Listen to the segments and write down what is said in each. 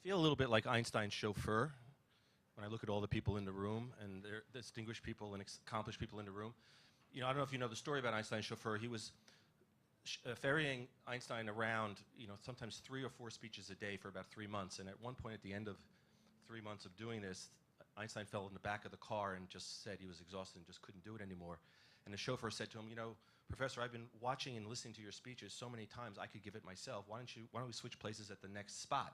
feel a little bit like Einstein's chauffeur when I look at all the people in the room and the distinguished people and accomplished people in the room. You know, I don't know if you know the story about Einstein's chauffeur. He was ferrying Einstein around, you know, sometimes 3 or 4 speeches a day for about 3 months. And at one point at the end of 3 months of doing this, Einstein fell in the back of the car and just said he was exhausted and just couldn't do it anymore. And the chauffeur said to him, you know, Professor, I've been watching and listening to your speeches so many times I could give it myself. Why don't we switch places at the next spot?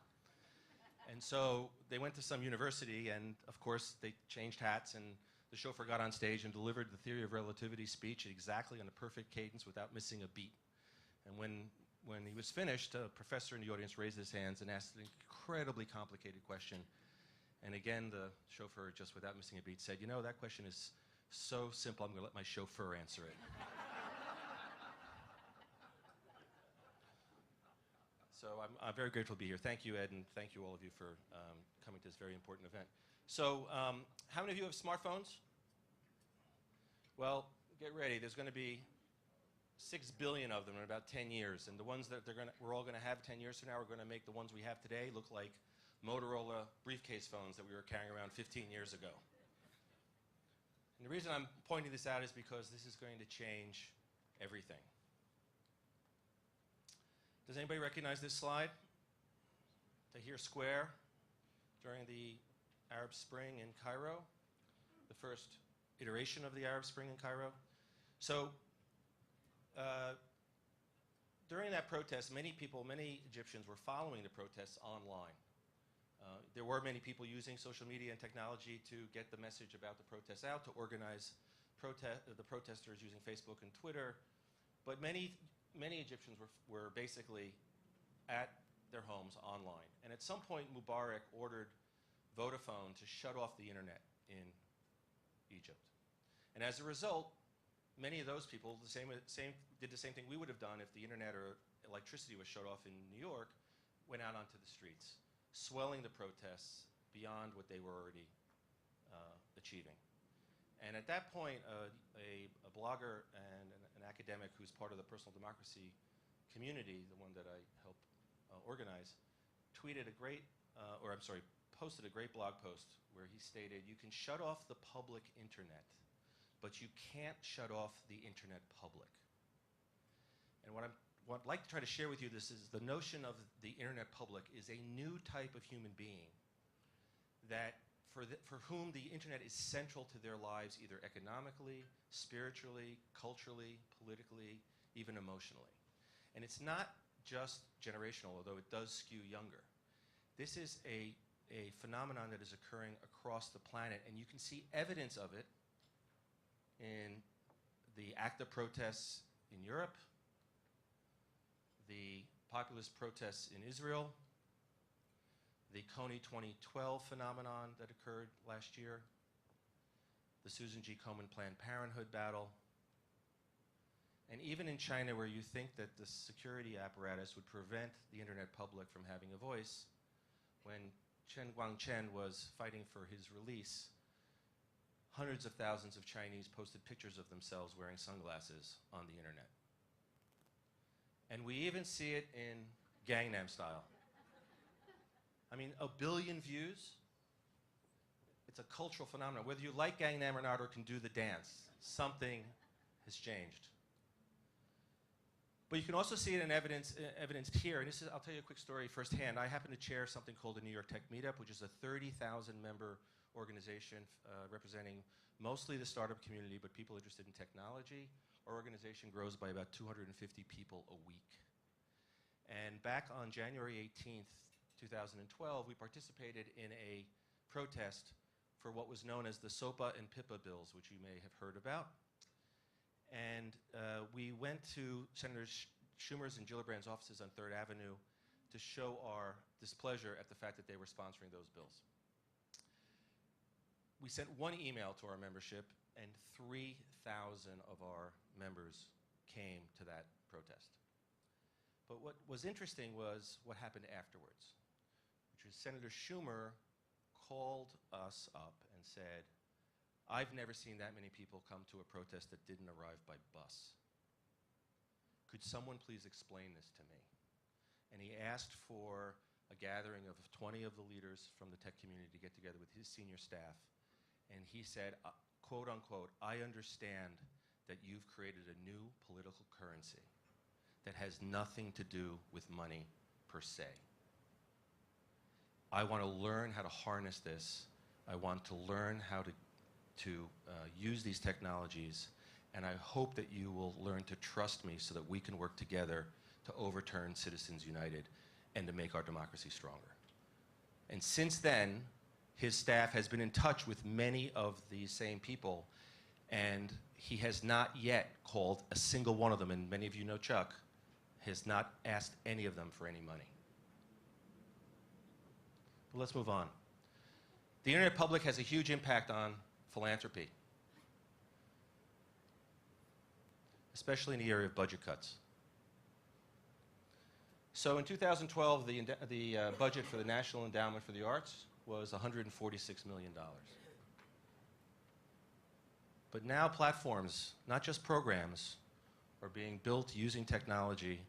And so they went to some university, and of course they changed hats, and the chauffeur got on stage and delivered the theory of relativity speech exactly on a perfect cadence without missing a beat. And when he was finished, a professor in the audience raised his hands and asked an incredibly complicated question. And again, the chauffeur, just without missing a beat, said, you know, that question is so simple, I'm going to let my chauffeur answer it. So I'm very grateful to be here. Thank you, Ed, and thank you all of you for coming to this very important event. So how many of you have smartphones? Well, get ready. There's going to be 6 billion of them in about 10 years. And the ones that we're all going to have 10 years from now are going to make the ones we have today look like Motorola briefcase phones that we were carrying around 15 years ago. And the reason I'm pointing this out is because this is going to change everything. Does anybody recognize this slide? Tahrir Square during the Arab Spring in Cairo, the first iteration of the Arab Spring in Cairo. So during that protest, many Egyptians were following the protests online. There were many people using social media and technology to get the message about the protests out, to organize the protesters using Facebook and Twitter. But many Egyptians were basically at their homes online. And at some point, Mubarak ordered Vodafone to shut off the internet in Egypt. And as a result, many of those people did the same thing we would have done if the internet or electricity was shut off in New York, went out onto the streets, swelling the protests beyond what they were already achieving. And at that point, a blogger and an academic who's part of the personal democracy community, the one that I help organize, posted a great blog post where he stated, you can shut off the public internet, but you can't shut off the internet public. And what I'd like to try to share with you is the notion of the internet public is a new type of human being that for whom the internet is central to their lives, either economically, spiritually, culturally, politically, even emotionally. And it's not just generational, although it does skew younger. This is a phenomenon that is occurring across the planet, and you can see evidence of it in the ACTA protests in Europe, the populist protests in Israel, the Coney 2012 phenomenon that occurred last year, the Susan G. Komen Planned Parenthood battle, and even in China, where you think that the security apparatus would prevent the internet public from having a voice, when Chen Guangchen was fighting for his release, hundreds of thousands of Chinese posted pictures of themselves wearing sunglasses on the internet. And we even see it in Gangnam Style. I mean, 1 billion views. It's a cultural phenomenon. Whether you like Gangnam or not or can do the dance, something has changed. But you can also see it in evidenced here. And this is, I'll tell you a quick story firsthand. I happen to chair something called the New York Tech Meetup, which is a 30,000 member organization representing mostly the startup community, but people interested in technology. Our organization grows by about 250 people a week. And back on January 18th, 2012, we participated in a protest for what was known as the SOPA and PIPA bills, which you may have heard about. And we went to Senator Schumer's and Gillibrand's offices on 3rd Avenue to show our displeasure at the fact that they were sponsoring those bills. We sent one email to our membership, and 3,000 of our members came to that protest. But what was interesting was what happened afterwards, which was Senator Schumer called us up and said, I've never seen that many people come to a protest that didn't arrive by bus. Could someone please explain this to me? And he asked for a gathering of 20 of the leaders from the tech community to get together with his senior staff. And he said, quote unquote, "I understand that you've created a new political currency that has nothing to do with money per se. I want to learn how to harness this. I want to learn how to use these technologies, and I hope that you will learn to trust me so that we can work together to overturn Citizens United and to make our democracy stronger." And since then, his staff has been in touch with many of these same people, and he has not yet called a single one of them, and many of you know Chuck, has not asked any of them for any money. But let's move on. The internet public has a huge impact on philanthropy, especially in the area of budget cuts. So in 2012, the budget for the National Endowment for the Arts was $146 million. But now platforms, not just programs, are being built using technology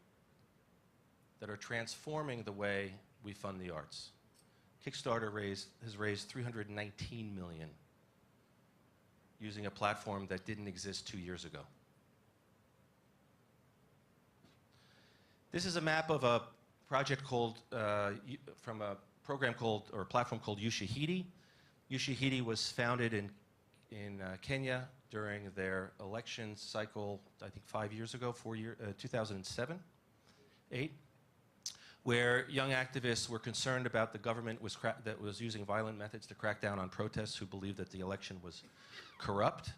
that are transforming the way we fund the arts. Kickstarter has raised $319 million using a platform that didn't exist 2 years ago. This is a map of a project called, from a program called, or a platform called Ushahidi. Ushahidi was founded in Kenya during their election cycle, I think 5 years ago, 2007, 8, where young activists were concerned about the government that was using violent methods to crack down on protests who believed that the election was corrupt.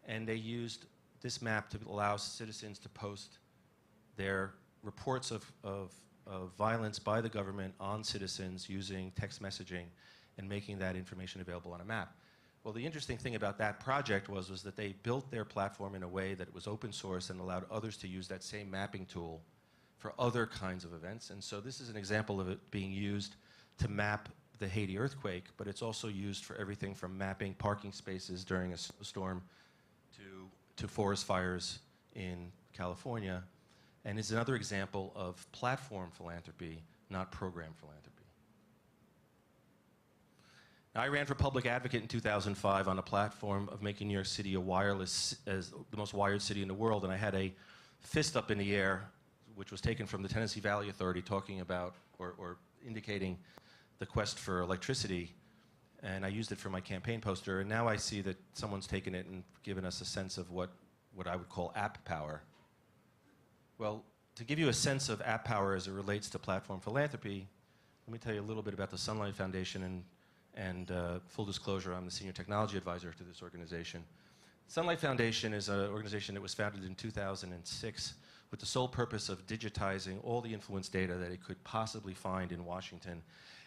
And they used this map to allow citizens to post their reports of violence by the government on citizens using text messaging and making that information available on a map. Well, the interesting thing about that project was that they built their platform in a way that it was open source and allowed others to use that same mapping tool for other kinds of events. And so this is an example of it being used to map the Haiti earthquake, but it's also used for everything from mapping parking spaces during a storm to forest fires in California. And it's another example of platform philanthropy, not program philanthropy. Now, I ran for public advocate in 2005 on a platform of making New York City as the most wired city in the world, and I had a fist up in the air, which was taken from the Tennessee Valley Authority, talking about or indicating the quest for electricity, and I used it for my campaign poster, and now I see that someone's taken it and given us a sense of what I would call app power. Well, to give you a sense of app power as it relates to platform philanthropy, let me tell you a little bit about the Sunlight Foundation, and full disclosure, I'm the senior technology advisor to this organization. Sunlight Foundation is an organization that was founded in 2006 with the sole purpose of digitizing all the influence data that it could possibly find in Washington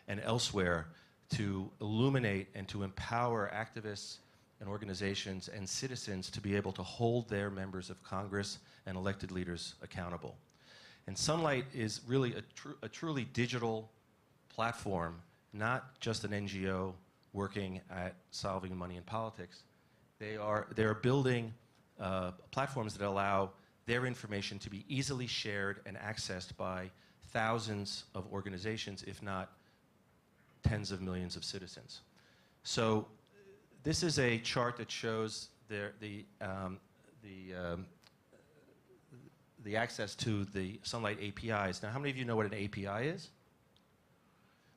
and elsewhere to illuminate and to empower activists and organizations and citizens to be able to hold their members of Congress and elected leaders accountable. And Sunlight is really a truly digital platform, not just an NGO working at solving money in politics. They're building platforms that allow their information to be easily shared and accessed by thousands of organizations, if not tens of millions of citizens. So this is a chart that shows the access to the Sunlight APIs. Now, how many of you know what an API is?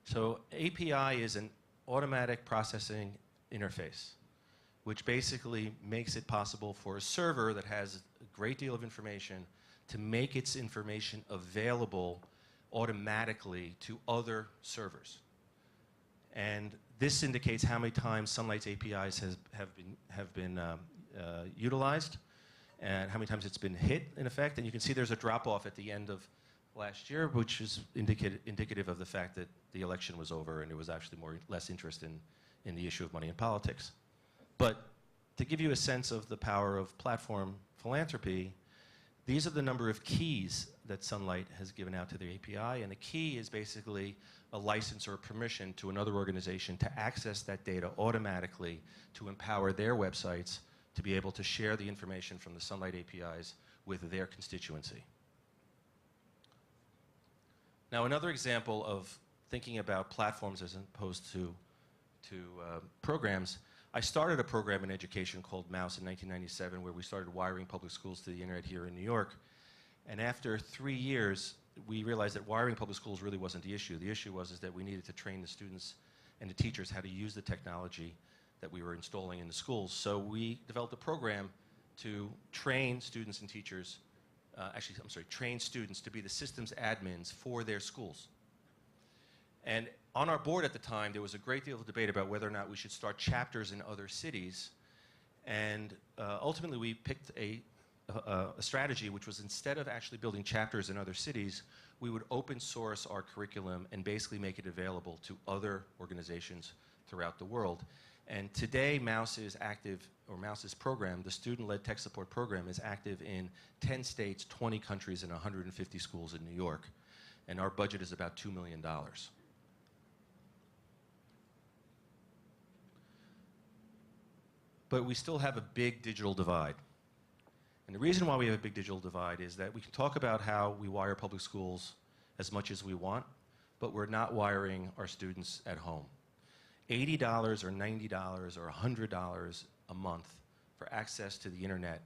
So API is an automatic processing interface, which basically makes it possible for a server that has a great deal of information to make its information available automatically to other servers. And this indicates how many times Sunlight's APIs have been utilized and how many times it's been hit, in effect. And you can see there's a drop-off at the end of last year, which is indicative of the fact that the election was over and there was actually less interest in the issue of money in politics. But to give you a sense of the power of platform philanthropy, these are the number of keys that Sunlight has given out to the API, and the key is basically a license or a permission to another organization to access that data automatically to empower their websites to be able to share the information from the Sunlight APIs with their constituency. Now, another example of thinking about platforms as opposed to programs, I started a program in education called Mouse in 1997 where we started wiring public schools to the internet here in New York. And after 3 years, we realized that wiring public schools really wasn't the issue. The issue was that we needed to train the students and the teachers how to use the technology that we were installing in the schools. So we developed a program to train students and teachers, train students to be the systems admins for their schools. And on our board at the time, there was a great deal of debate about whether or not we should start chapters in other cities. And ultimately, we picked a strategy which was, instead of actually building chapters in other cities, we would open source our curriculum and basically make it available to other organizations throughout the world. And today, Mouse's program, the Student-Led Tech Support Program, is active in 10 states, 20 countries, and 150 schools in New York. And our budget is about $2 million. But we still have a big digital divide. And the reason why we have a big digital divide is that we can talk about how we wire public schools as much as we want, but we're not wiring our students at home. $80 or $90 or $100 a month for access to the internet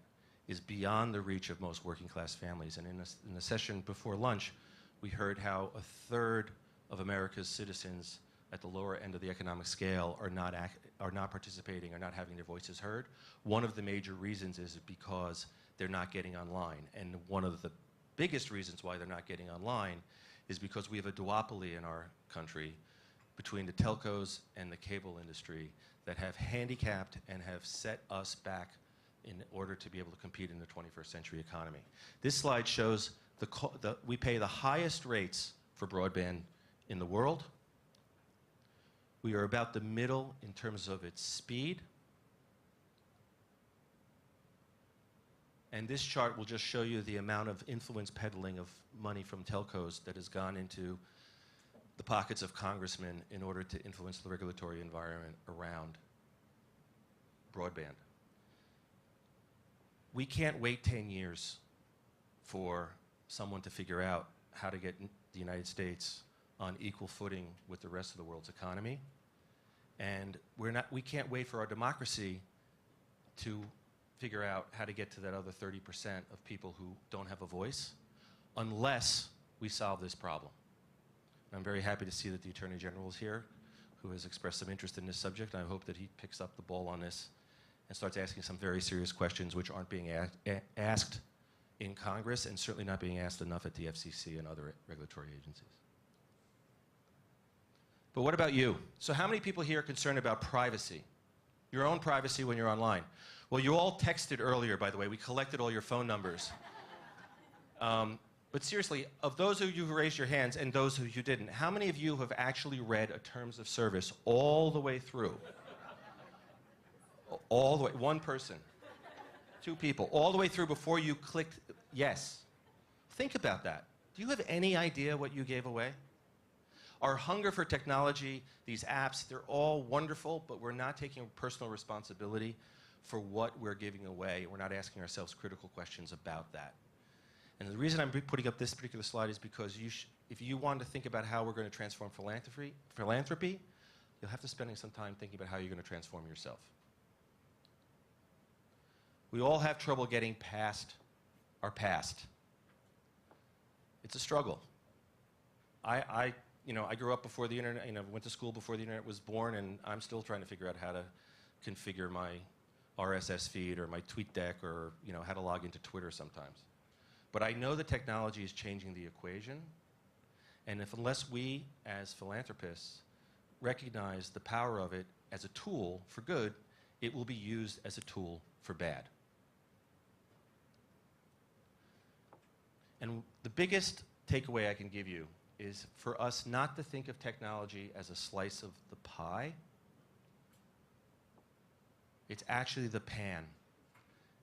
is beyond the reach of most working class families. And in the session before lunch, we heard how a third of America's citizens at the lower end of the economic scale are not participating, are not having their voices heard. One of the major reasons is because they're not getting online. And one of the biggest reasons why they're not getting online is because we have a duopoly in our country between the telcos and the cable industry that have handicapped and have set us back in order to be able to compete in the 21st century economy. This slide shows we pay the highest rates for broadband in the world. We are about the middle in terms of its speed. And this chart will just show you the amount of influence peddling of money from telcos that has gone into the pockets of congressmen in order to influence the regulatory environment around broadband. We can't wait 10 years for someone to figure out how to get the United States on equal footing with the rest of the world's economy. And we can't wait for our democracy to figure out how to get to that other 30% of people who don't have a voice unless we solve this problem. And I'm very happy to see that the Attorney General is here, who has expressed some interest in this subject. I hope that he picks up the ball on this and starts asking some very serious questions which aren't being asked in Congress and certainly not being asked enough at the FCC and other regulatory agencies. But what about you? So how many people here are concerned about privacy? Your own privacy when you're online? Well, you all texted earlier, by the way. We collected all your phone numbers. But seriously, of those of you who raised your hands and those of you who didn't, how many of you have actually read a terms of service all the way through? All the way, one person, two people, all the way through before you clicked yes. Think about that. Do you have any idea what you gave away? Our hunger for technology, these apps, they're all wonderful, but we're not taking personal responsibility for what we're giving away. We're not asking ourselves critical questions about that. And the reason I'm putting up this particular slide is because if you want to think about how we're going to transform philanthropy, you'll have to spend some time thinking about how you're going to transform yourself. We all have trouble getting past our past. It's a struggle. I grew up before the internet, went to school before the internet was born, and I'm still trying to figure out how to configure my RSS feed or my TweetDeck or how to log into Twitter sometimes. But I know the technology is changing the equation, and unless we as philanthropists recognize the power of it as a tool for good, it will be used as a tool for bad. And the biggest takeaway I can give you is for us not to think of technology as a slice of the pie. It's actually the pan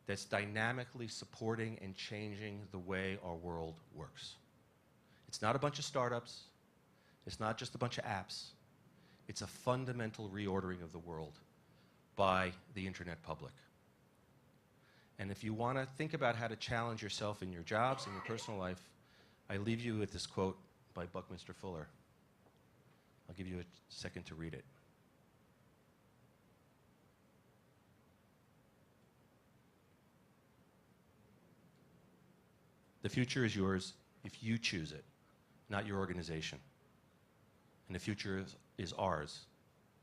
that's dynamically supporting and changing the way our world works. It's not a bunch of startups. It's not just a bunch of apps. It's a fundamental reordering of the world by the internet public. And if you want to think about how to challenge yourself in your jobs and your personal life, I leave you with this quote by Buckminster Fuller. I'll give you a second to read it. The future is yours if you choose it, not your organization. And the future is ours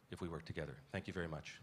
if we work together. Thank you very much.